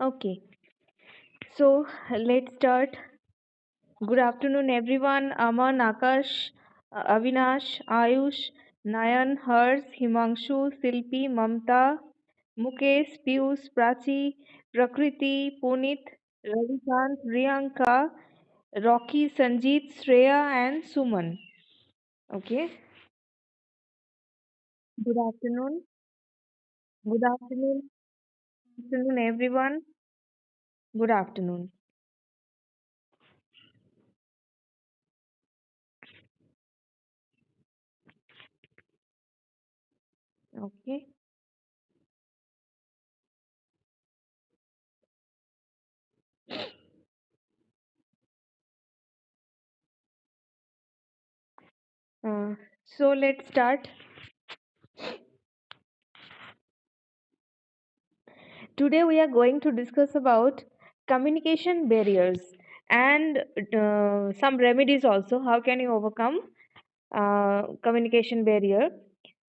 Okay, so let's start. Good afternoon, everyone. Aman, Akash, Avinash, Ayush, Nayan, Hers, Himanshu, Silpi, Mamta, Mukesh, Piyush, Prachi, Prakriti, Punit, Ravikant, Priyanka, Rocky, Sanjeet, Shreya, and Suman. Okay, good afternoon. Good afternoon. Good afternoon, everyone. Good afternoon. Okay. So let's start. Today we are going to discuss about communication barriers and some remedies also. How can you overcome communication barrier?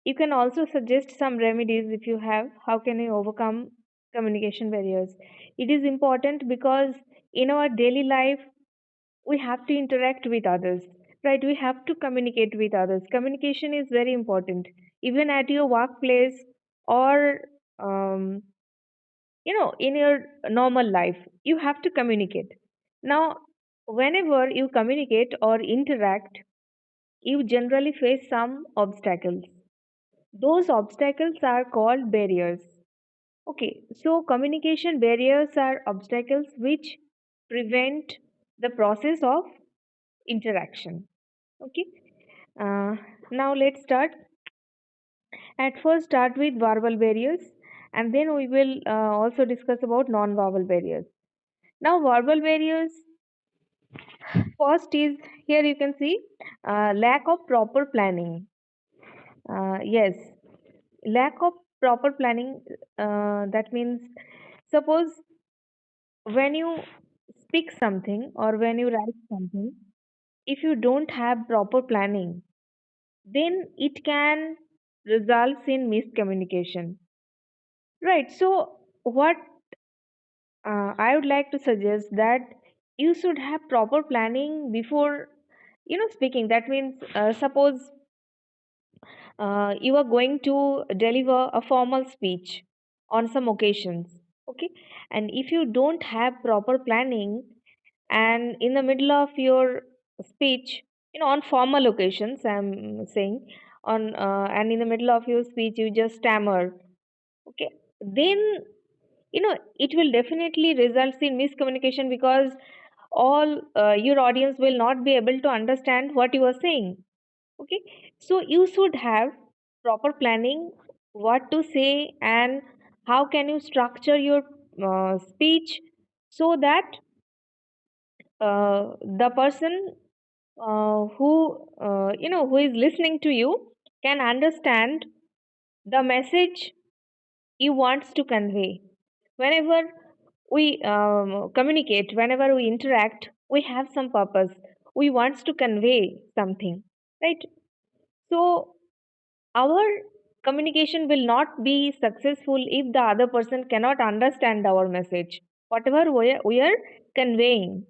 You can also suggest some remedies if you have. How can you overcome communication barriers? It is important because in our daily life we have to interact with others, right? We have to communicate with others. Communication is very important, even at your workplace or um, in your normal life you have to communicate. Now whenever you communicate or interact, you generally face some obstacles. Those obstacles are called barriers. Okay, so communication barriers are obstacles which prevent the process of interaction. Okay, uh, now let's start. At first start with verbal barriers, and then we will also discuss about non-verbal barriers. Now verbal barriers, first is, here you can see, lack of proper planning. Yes, lack of proper planning. That means, suppose when you speak something or when you write something, if you don't have proper planning, then it can result in miscommunication. Right. So what I would like to suggest that you should have proper planning before speaking. That means, suppose you are going to deliver a formal speech on some occasions, okay, and if you don't have proper planning, and in the middle of your speech, on formal occasions I'm saying, on and in the middle of your speech you just stammer, okay, then it will definitely result in miscommunication, because all your audience will not be able to understand what you are saying. Okay, so you should have proper planning, what to say and how can you structure your speech, so that the person who is listening to you can understand the message you wants to convey. Whenever we communicate, whenever we interact, we have some purpose, we wants to convey something, right? So our communication will not be successful if the other person cannot understand our message, whatever we are conveying.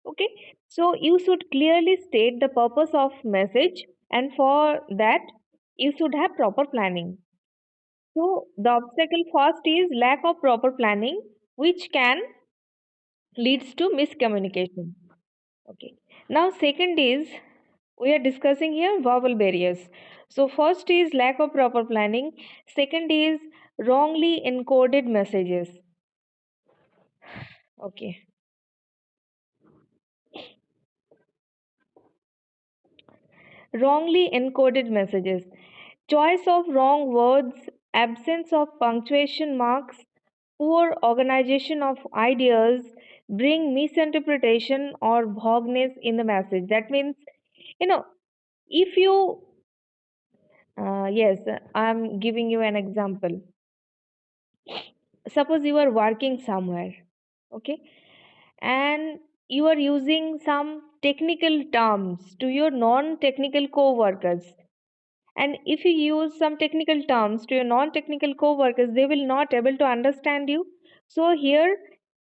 Okay, so you should clearly state the purpose of message, and for that you should have proper planning. So the obstacle first is lack of proper planning, which can leads to miscommunication. Okay, now second is, we are discussing here verbal barriers. So first is lack of proper planning, second is wrongly encoded messages. Okay, wrongly encoded messages, choice of wrong words, absence of punctuation marks, poor organization of ideas bring misinterpretation or vagueness in the message. That means, you know if you yes, I'm giving you an example. Suppose you are working somewhere, okay, and you are using some technical terms to your non-technical co-workers, and if you use some technical terms to your non-technical co-workers, they will not able to understand you. So here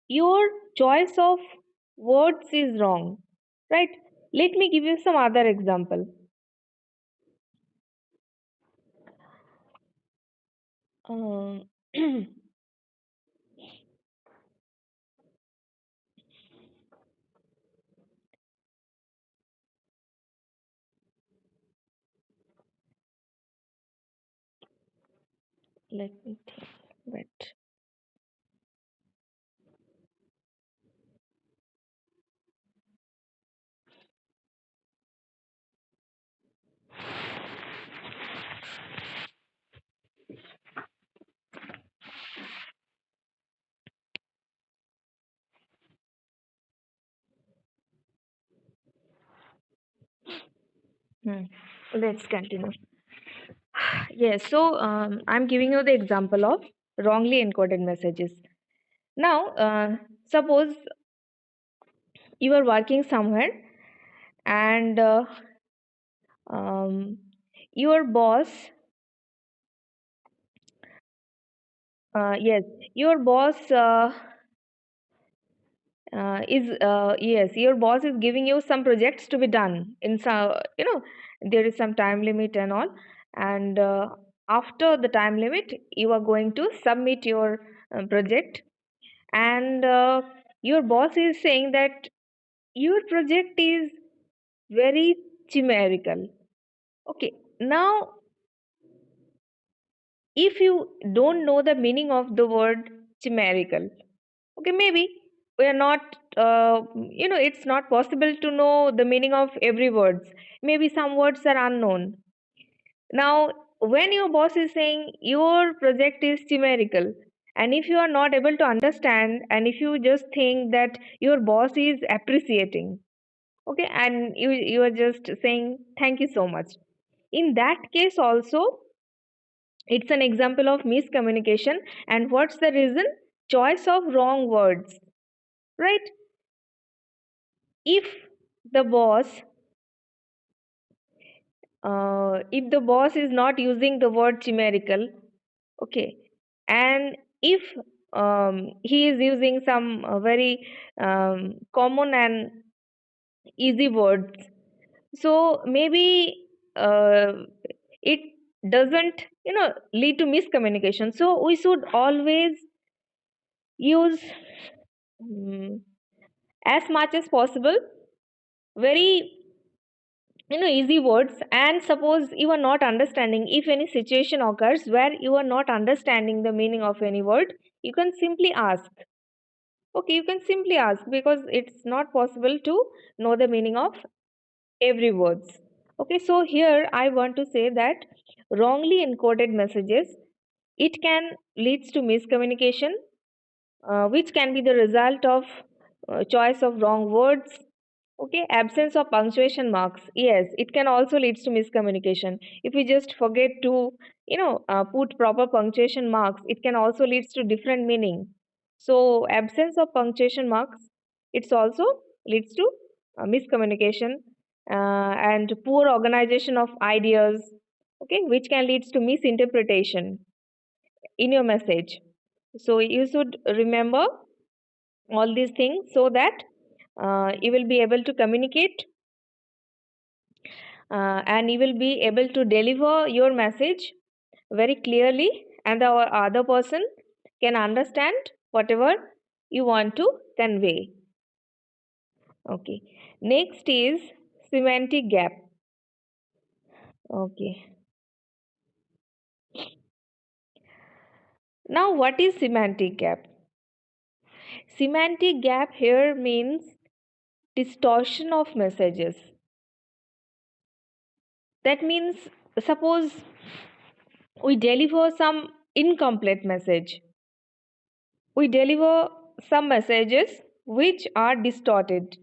your choice of words is wrong, right? Let me give you some other example. um, let me think. Wait. Hmm. Let's continue. Yes, so I'm giving you the example of wrongly encoded messages. Now, suppose you are working somewhere and um, your boss, yes, your boss your boss is giving you some projects to be done in some, there is some time limit and all, and after the time limit, you are going to submit your project, and your boss is saying that your project is very chimerical. Okay, now if you don't know the meaning of the word chimerical, okay, maybe we are not, it's not possible to know the meaning of every words. Maybe some words are unknown. Now, when your boss is saying your project is chimerical, and if you are not able to understand, and if you just think that your boss is appreciating, okay, and you are just saying thank you so much, in that case also, it's an example of miscommunication. And what's the reason? Choice of wrong words, right? If the boss, if the boss is not using the word chimerical, okay, and if he is using some very common and easy words, so maybe uh, it doesn't, lead to miscommunication. So we should always use, mm, as much as possible, very, easy words. And suppose you are not understanding, if any situation occurs where you are not understanding the meaning of any word, you can simply ask. Okay, you can simply ask, because it's not possible to know the meaning of every words. Okay, so here I want to say that wrongly encoded messages, it can leads to miscommunication, which can be the result of choice of wrong words. Okay, absence of punctuation marks. Yes, it can also leads to miscommunication. If we just forget to, put proper punctuation marks, it can also leads to different meaning. So absence of punctuation marks, it's also leads to miscommunication, and poor organization of ideas. Okay, which can leads to misinterpretation in your message. So you should remember all these things so that you will be able to communicate, and you will be able to deliver your message very clearly, and the other person can understand whatever you want to convey. Okay, next is semantic gap. Okay, now what is semantic gap? Semantic gap here means distortion of messages. That means, suppose we deliver some incomplete message, we deliver some messages which are distorted,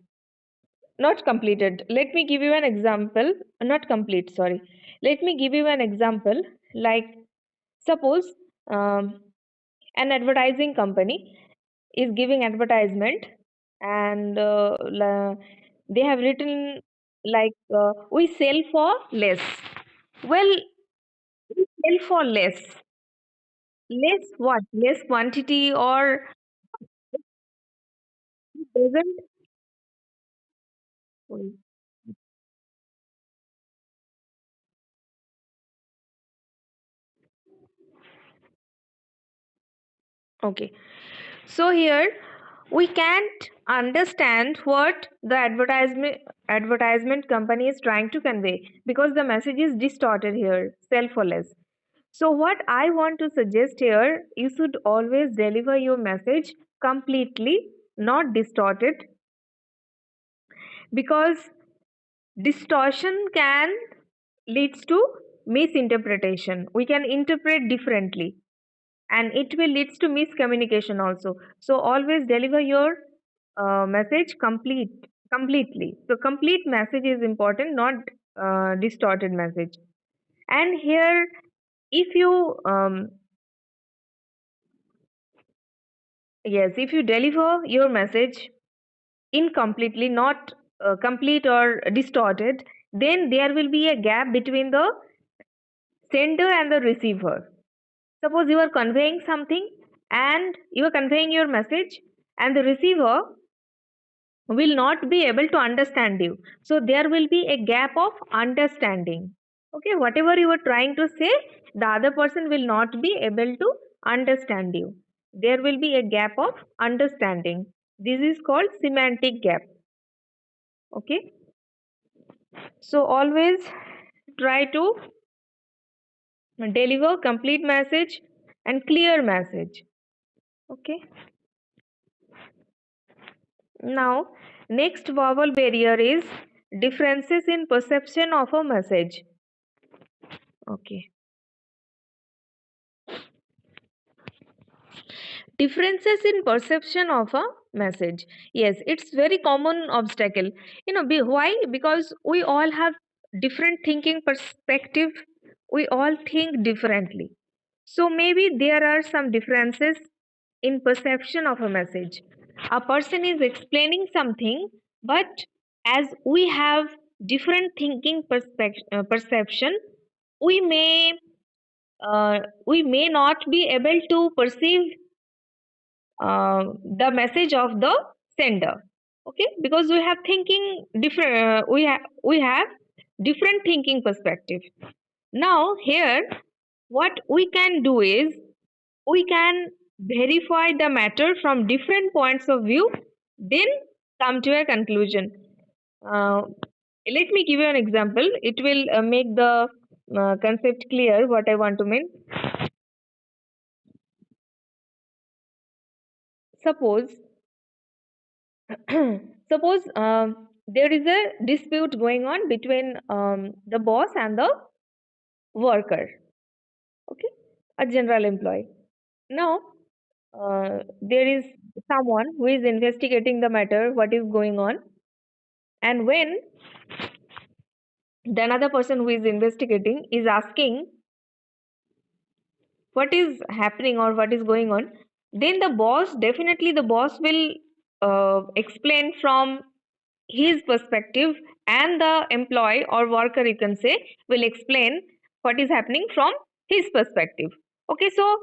not completed. Let me give you an example. Not complete, sorry. Let me give you an example. Like, suppose um, an advertising company is giving advertisement, and they have written like, we sell for less. Well, we sell for less. Less what? Less quantity, or Present. Okay. So here we can't understand what the advertisement company is trying to convey because the message is distorted here, selfless. So what I want to suggest here, you should always deliver your message completely, not distorted, because distortion can leads to misinterpretation. We can interpret differently and it will leads to miscommunication also. So always deliver your message completely. So complete message is important, not distorted message. And here, if you yes, if you deliver your message incompletely, not complete or distorted, then there will be a gap between the sender and the receiver. Suppose you are conveying something and you are conveying your message, and the receiver will not be able to understand you. So there will be a gap of understanding. Okay, whatever you are trying to say, the other person will not be able to understand you. There will be a gap of understanding. This is called semantic gap. Okay, so always try to deliver complete message and clear message. Okay, now next verbal barrier is differences in perception of a message. Okay, differences in perception of a message, yes, it's very common obstacle. Why? Because we all have different thinking perspective, we all think differently. So maybe there are some differences in perception of a message. A person is explaining something, but as we have different thinking perception, we may we may not be able to perceive the message of the sender. Okay, because we have thinking different, we have different thinking perspective. Now here what we can do is we can verify the matter from different points of view, then come to a conclusion. uh, Let me give you an example, it will make the concept clear what I want to mean. Suppose suppose there is a dispute going on between the boss and the worker. Okay, a general employee. Now there is someone who is investigating the matter, what is going on, and when the another person who is investigating is asking what is happening or what is going on, then the boss, definitely the boss will explain from his perspective, and the employee or worker, you can say, will explain what is happening from his perspective. Okay, so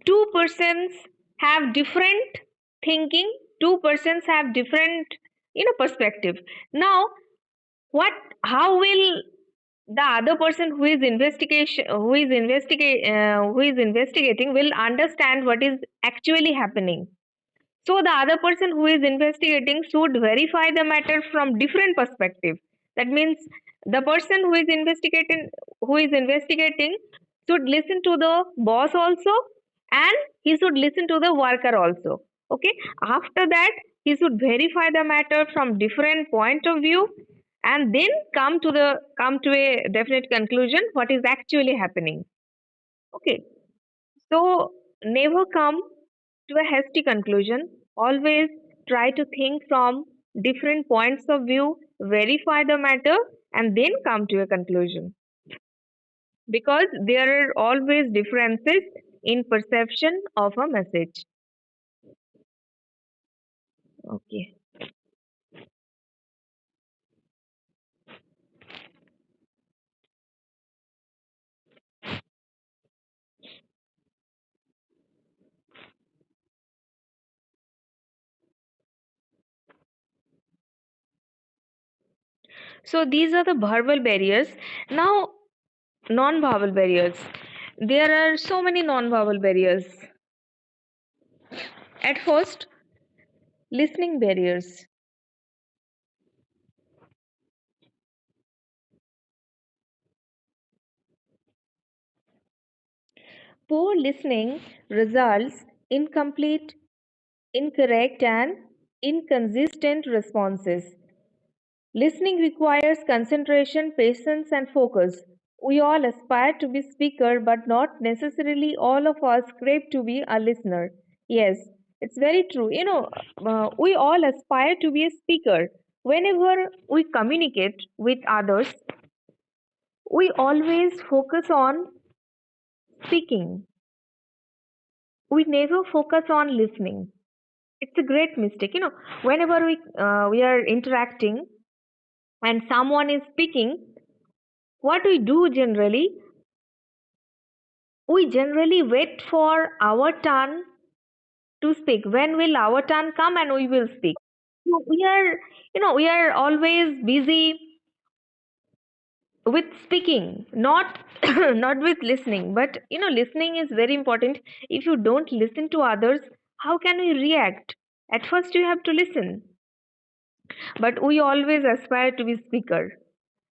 two persons have different thinking, two persons have different perspective. Now what, how will the other person who is investigating will understand what is actually happening? So the other person who is investigating should verify the matter from different perspective. That means the person who is investigating should listen to the boss also, and he should listen to the worker also. Okay. After that, he should verify the matter from different point of view, and then come to a definite conclusion what is actually happening. Okay. So never come to a hasty conclusion. Always try to think from different points of view, verify the matter, and then come to a conclusion. Because there are always differences in perception of a message. Okay. So these are the verbal barriers. Now, non-verbal barriers. There are so many non-verbal barriers. At first, listening barriers. Poor listening results in incomplete, incorrect, and inconsistent responses. Listening requires concentration, patience, and focus. We all aspire to be speaker, but not necessarily all of us crave to be a listener. Yes, it's very true. We all aspire to be a speaker. Whenever we communicate with others, we always focus on speaking. We never focus on listening. It's a great mistake. Whenever we are interacting and someone is speaking, what we do generally, we generally wait for our turn to speak. When will our turn come and we will speak? So we are always busy with speaking, not not with listening. But listening is very important. If you don't listen to others, how can we react? At first, you have to listen. But we always aspire to be speaker,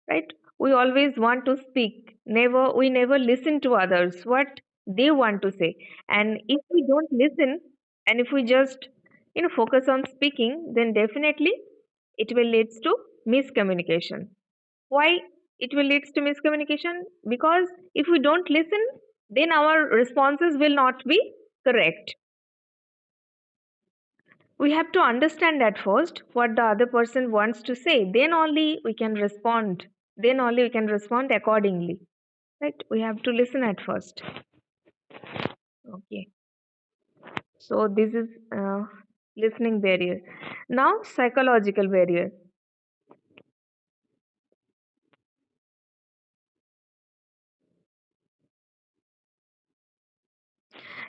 right? We always want to speak. We never listen to others what they want to say. And if we don't listen, and if we just focus on speaking, then definitely it will leads to miscommunication. Why it will leads to miscommunication? Because if we don't listen, then our responses will not be correct. We have to understand at first what the other person wants to say, then only we can respond. Then only we can respond accordingly, right? We have to listen at first. Okay, so this is listening barrier. Now, psychological barrier.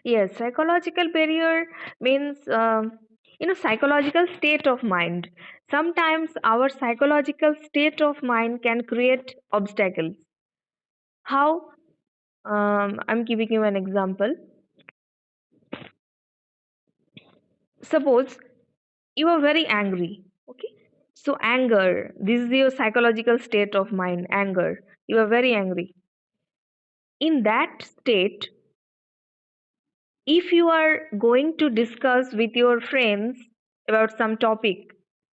Yes, psychological barrier means psychological state of mind. Sometimes our psychological state of mind can create obstacles. How? I'm giving you an example. Suppose you are very angry. Okay, so anger, this is your psychological state of mind. Anger, you are very angry. In that state, if you are going to discuss with your friends about some topic,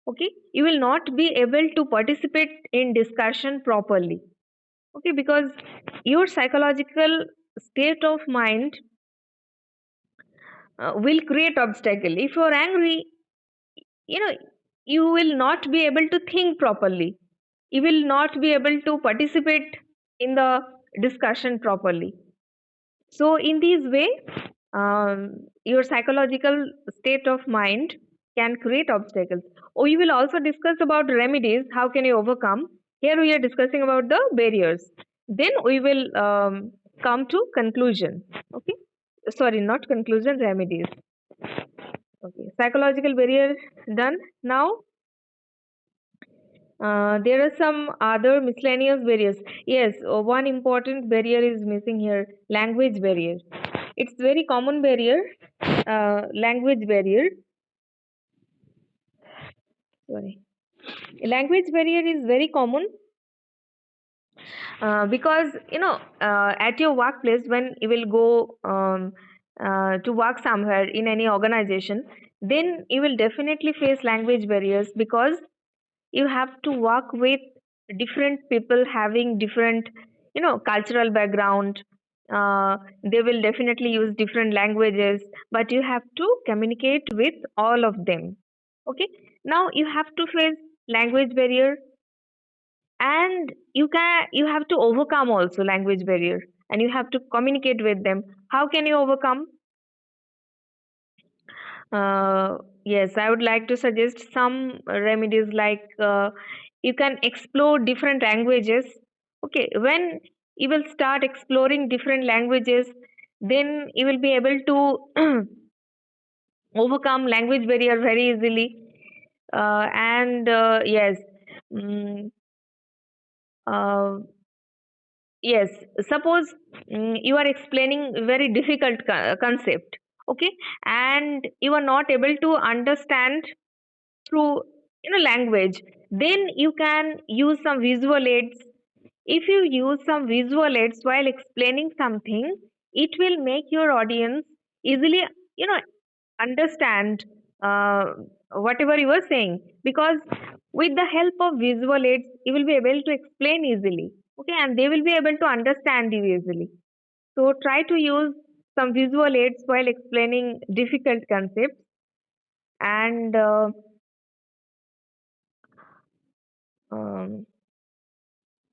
okay, you will not be able to participate in discussion properly. Okay, because your psychological state of mind will create obstacle. If you are angry, you know you will not be able to think properly. You will not be able to participate in the discussion properly. So in this way, your psychological state of mind can create obstacles. We will also discuss about remedies. How can you overcome? Here we are discussing about the barriers. Then we will come to conclusion. Okay, sorry, not conclusion, remedies. Okay, psychological barrier done. Now, there are some other miscellaneous barriers. Yes, one important barrier is missing here, language barrier. It's very common barrier, language barrier. Sorry. Language barrier is very common because at your workplace, when you will go to work somewhere in any organization, then you will definitely face language barriers because you have to work with different people having different cultural background. They will definitely use different languages, but you have to communicate with all of them. Okay, now you have to face language barrier, and you have to overcome also language barrier, and you have to communicate with them. How can you overcome? Yes, I would like to suggest some remedies like you can explore different languages. Okay, when you will start exploring different languages, then you will be able to overcome language barrier very easily. And yes, mm, Uh, yes, suppose you are explaining very difficult concept, okay, and you are not able to understand through language. Then you can use some visual aids. If you use some visual aids while explaining something, it will make your audience easily you know understand uh, whatever you are saying, because with the help of visual aids you will be able to explain easily, okay, and they will be able to understand you easily. So try to use some visual aids while explaining difficult concepts. And um,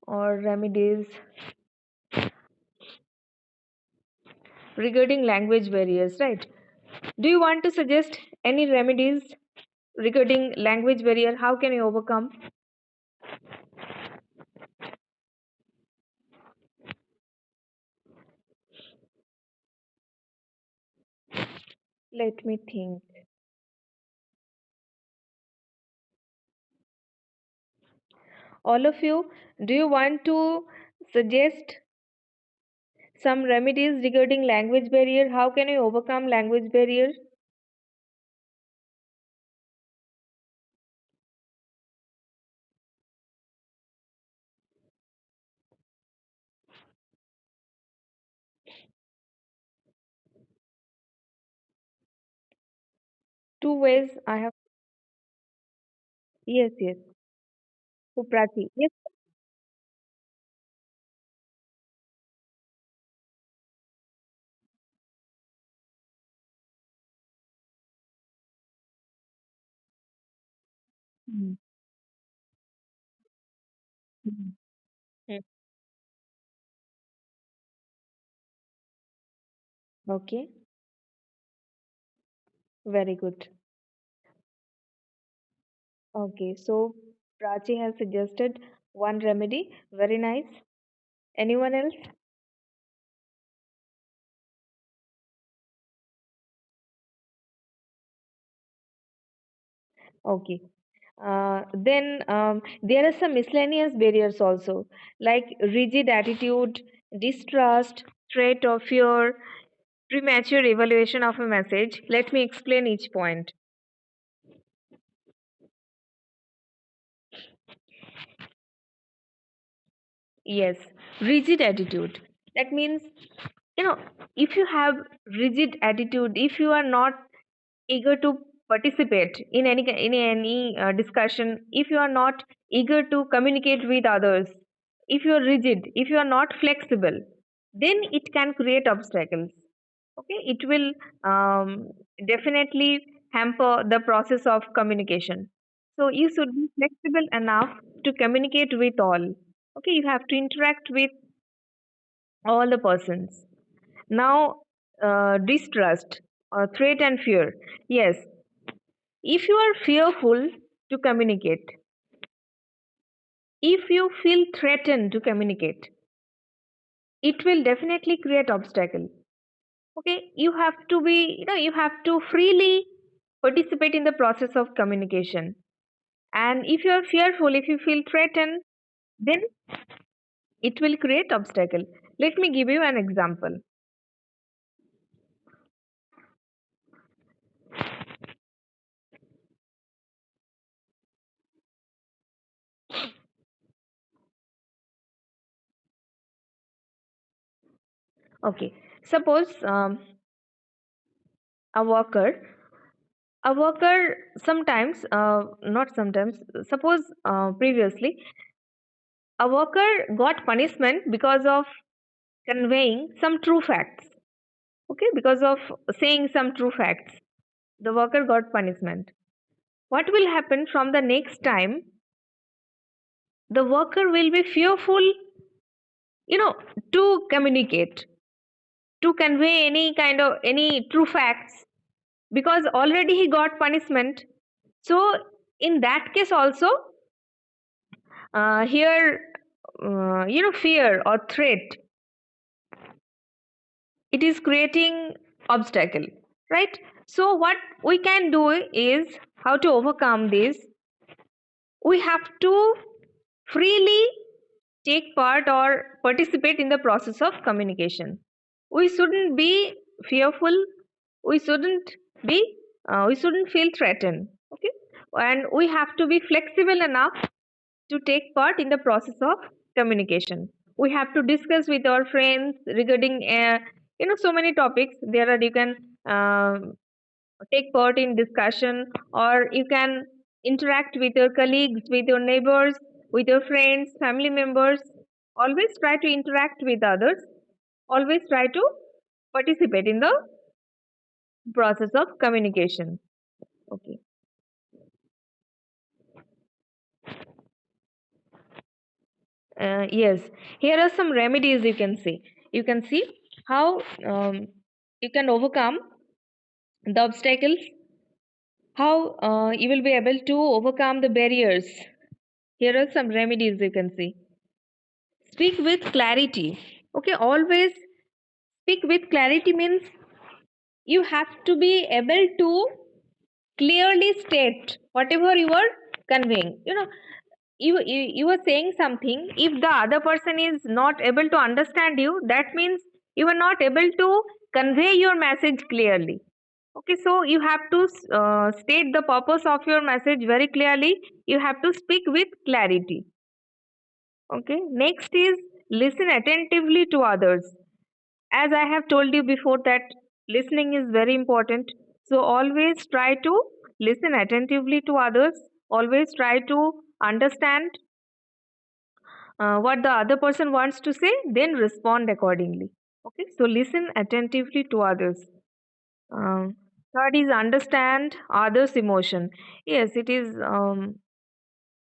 or remedies regarding language barriers, right? Do you want to suggest any remedies regarding language barrier? How can you overcome? Let me think. All of you, do you want to suggest some remedies regarding language barrier? How can you overcome language barrier? Two ways I have. Yes, yes. Uprati. Yes. Mm. Mm. Mm. Okay. Very good. Okay. So Prachi has suggested one remedy. Very nice. Anyone else? Okay. Then there are some miscellaneous barriers also, like rigid attitude, distrust, threat or fear, premature evaluation of a message. Let me explain each point. Yes, rigid attitude. That means, you know, if you have rigid attitude, if you are not eager to participate in any discussion, if you are not eager to communicate with others, if you are rigid, if you are not flexible, then it can create obstacles. Okay, it will definitely hamper the process of communication. So you should be flexible enough to communicate with all. Okay, you have to interact with all the persons. Now, distrust or threat and fear. Yes, if you are fearful to communicate, if you feel threatened to communicate, it will definitely create obstacle. Okay, you have to be, you have to freely participate in the process of communication. And if you are fearful, if you feel threatened, then it will create obstacle. Let me give you an example. Okay, suppose a worker sometimes, not sometimes, suppose previously a worker got punishment because of conveying some true facts. Okay, because of saying some true facts, the worker got punishment. What will happen from the next time? The worker will be fearful, you know, to communicate, to convey any kind of any true facts, because already he got punishment. So in that case also, here, fear or threat, it is creating obstacle, right? So what we can do is, how to overcome this, we have to freely take part or participate in the process of communication. We shouldn't be fearful. We shouldn't be. We shouldn't feel threatened. Okay, and we have to be flexible enough to take part in the process of communication. We have to discuss with our friends regarding so many topics. There are, you can take part in discussion, or you can interact with your colleagues, with your neighbors, with your friends, family members. Always try to interact with others. Always try to participate in the process of communication. Okay. Yes, here are some remedies you can see. You can see how you can overcome the obstacles, how you will be able to overcome the barriers. Here are some remedies you can see. Speak with clarity. Okay, always speak with clarity means you have to be able to clearly state whatever you are conveying. You are saying something. If the other person is not able to understand you, that means you are not able to convey your message clearly. Okay, so you have to state the purpose of your message very clearly. You have to speak with clarity. Okay, next is listen attentively to others. As I have told you before, that listening is very important. So always try to listen attentively to others. Always try to understand what the other person wants to say, then respond accordingly. Okay, so listen attentively to others. Um, Third is understand others' emotion. Yes, it is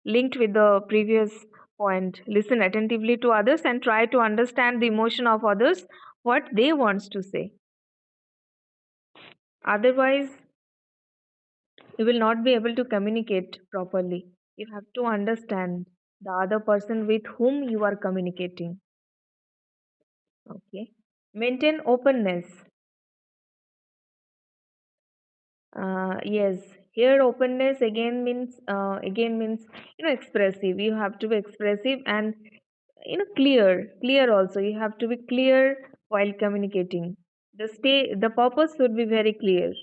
linked with the previous point. Listen attentively to others and try to understand the emotion of others, what they wants to say. Otherwise, you will not be able to communicate properly. You have to understand the other person with whom you are communicating. Okay. Maintain openness. Yes, here openness again means expressive. You have to be expressive and clear also. You have to be clear while communicating. The purpose should be very clear.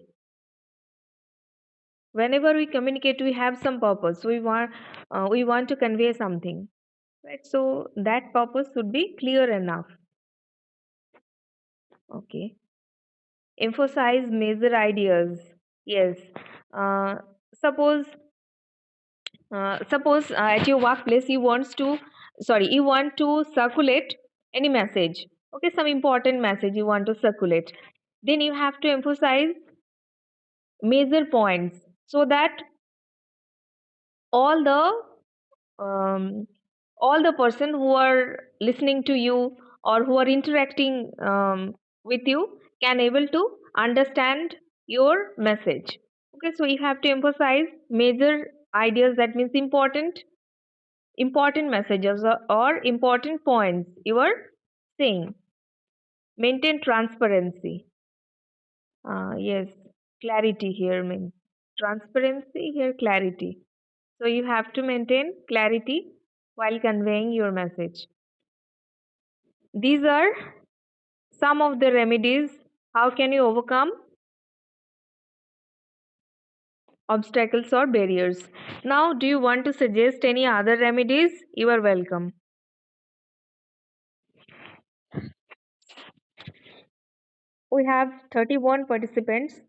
Whenever we communicate, we have some purpose. We want to convey something, right? So that purpose should be clear enough. Okay. Emphasize major ideas. Yes. Uh, suppose at your workplace you want to circulate any message. Okay, some important message you want to circulate, then you have to emphasize major points so that all the um, all the person who are listening to you or who are interacting with you can able to understand your message. Okay, so you have to emphasize major ideas, that means important messages or important points you are saying. Maintain transparency. Yes, clarity here means transparency here, clarity. So you have to maintain clarity while conveying your message. These are some of the remedies. How can you overcome obstacles or barriers? Now, do you want to suggest any other remedies? You are welcome. We have 31 participants.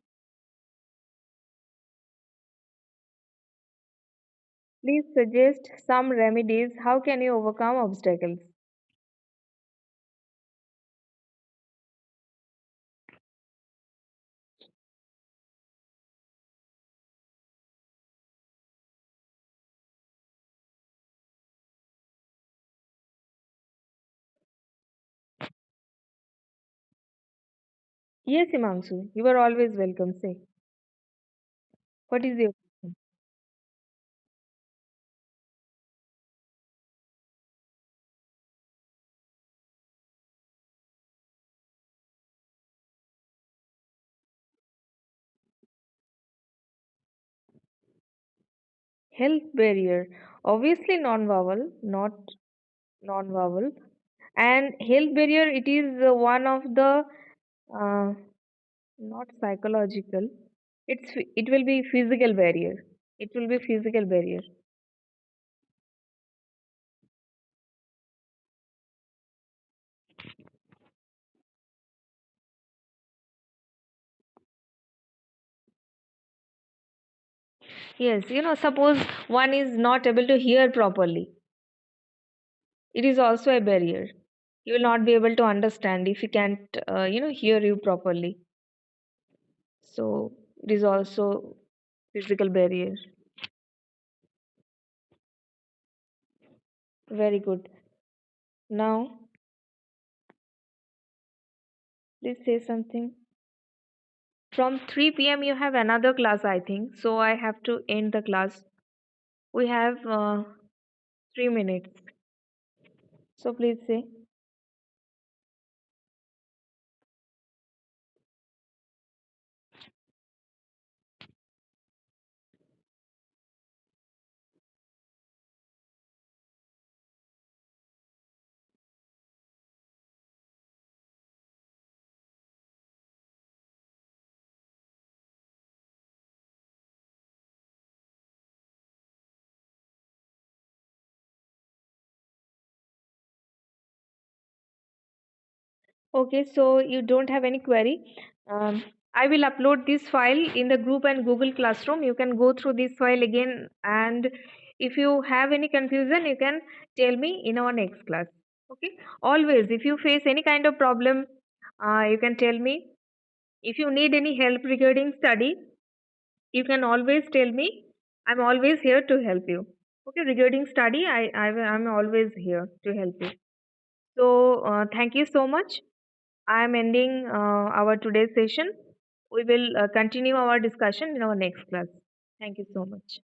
Please suggest some remedies. How can you overcome obstacles? Yes, Imangsu, you are always welcome. Say, what is your question? Health barrier. Obviously, non-vowel, not. non-verbal. And health barrier, it is one of the uh, not psychological. It will be physical barrier. It will be physical barrier. Yes, suppose one is not able to hear properly. It is also a barrier. You will not be able to understand if he can't, hear you properly. So it is also physical barrier. Very good. Now, please say something. From 3 p.m. you have another class, I think. So I have to end the class. We have 3 minutes. So please say. Okay, so you don't have any query. Um, I will upload this file in the group and Google Classroom. You can go through this file again, and if you have any confusion, you can tell me in our next class. Okay, always, if you face any kind of problem, you can tell me. If you need any help regarding study, you can always tell me. I'm always here to help you. Okay, regarding study, I'm always here to help you. So, thank you so much. I am ending our today's session. We will continue our discussion in our next class. Thank you so much.